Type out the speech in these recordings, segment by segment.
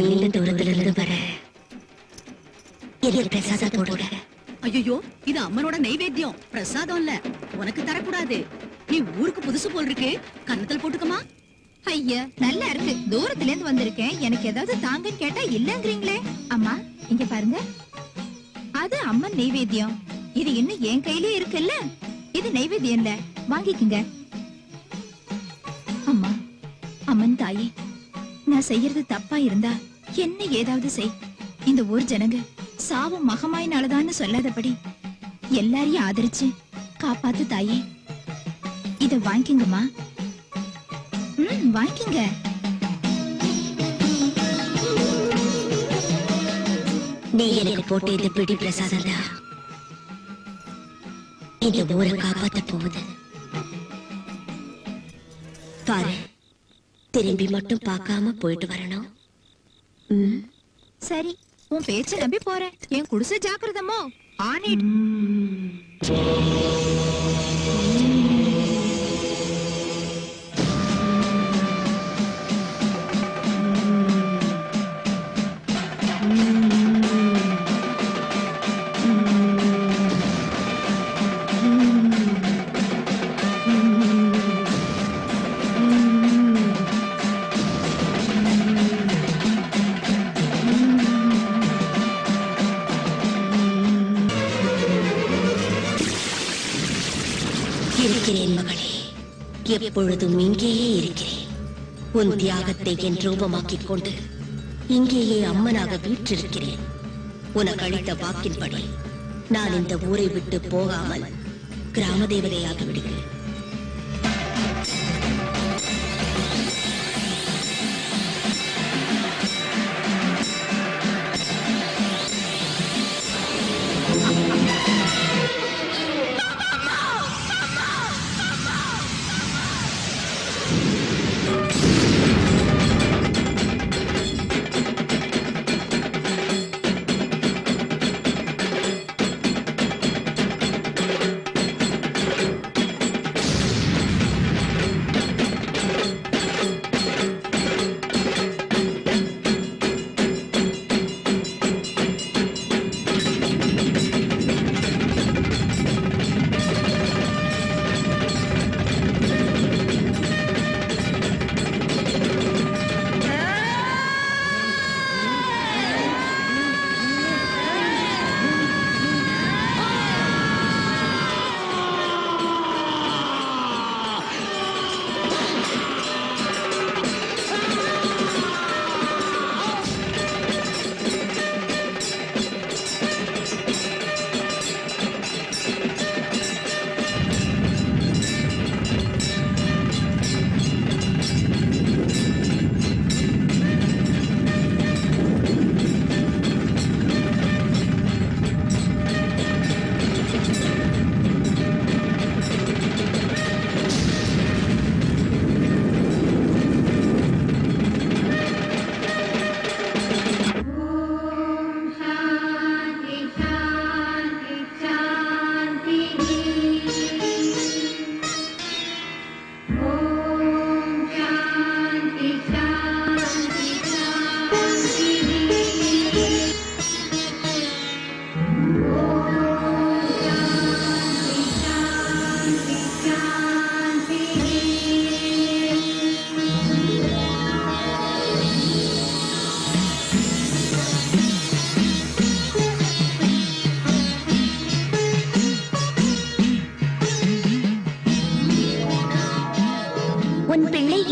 நீண்ட தூரத்துல இருந்து வர எனக்கு பிரசாதம் போடுங்க. ஐயோ, இது அம்மனோட நைவேத்தியம், பிரசாதம் இல்ல. உனக்கு தரக்கூடாது. நீ ஊருக்கு புதுசு போல் இருக்கு, கன்னத்தில் போட்டுக்கமா. ஐயா, நல்லா இருக்கு. தூரத்துல இருந்து வந்திருக்கேன், எனக்கு ஏதாவது தாங்கன்னு கேட்டா இல்லங்கிறீங்களே. அம்மா இங்க பாருங்க, அது அம்மன் நைவேத்தியம். இது இன்னும் என் கையிலே இருக்குல்ல. இது நைவேத்தியம் இல்ல, வாங்கிக்குங்க. அம்மா, அம்மன் தாயே, நான் செய்யறது தப்பா இருந்தா என்ன ஏதாவது செய். இந்த ஊர் ஜனங்க சாவும் மகமாயினாலதான்னு சொல்லாதபடி எல்லாரையும் ஆதரிச்சு காப்பாத்து தாயே. இத வாங்கிக்கங்கம்மா. வாங்கிங்க. நீ எனக்கு போட்ட இந்த பிடி பிரசாதம் தான் இந்த ஊரை காப்பாத்த போகுது. பாரு, திரும்பி மட்டும் பார்க்காம போயிட்டு வரணும். சரி, உன் பேச்ச நம்பி போறேன். என் குடிசை ஜாக்கிரதமோ. ஆனிட். இருக்கிறேன் மகளே, எப்பொழுதும் இங்கேயே இருக்கிறேன். உன் தியாகத்தை என் ரூபமாக்கிக் கொண்டு இங்கேயே அம்மனாக வீற்றிருக்கிறேன். உனக்கு அளித்த வாக்கின்படி நான் இந்த ஊரை விட்டு போகாமல் கிராம தேவதையாகி விடுகிறேன்.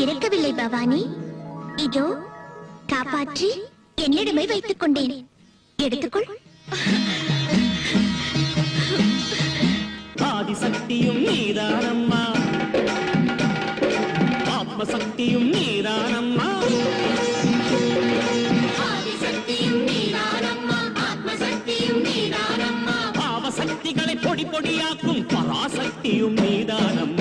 இறக்கவில்லை பவானி. இதோ காப்பாற்றி என்னிடமே வைத்துக் கொண்டேன். எடுத்துக்கொள். ஆதிசக்தியும் நீதானம்மா, ஆத்மசக்தியும் நீதானம்மா. ஆதிசக்தியும் நீதானம்மா, ஆத்மசக்தியும் நீதானம்மா. பாவசக்திகளை பொடி பொடியாக்கும் பராசக்தியும் நீதானம்மா.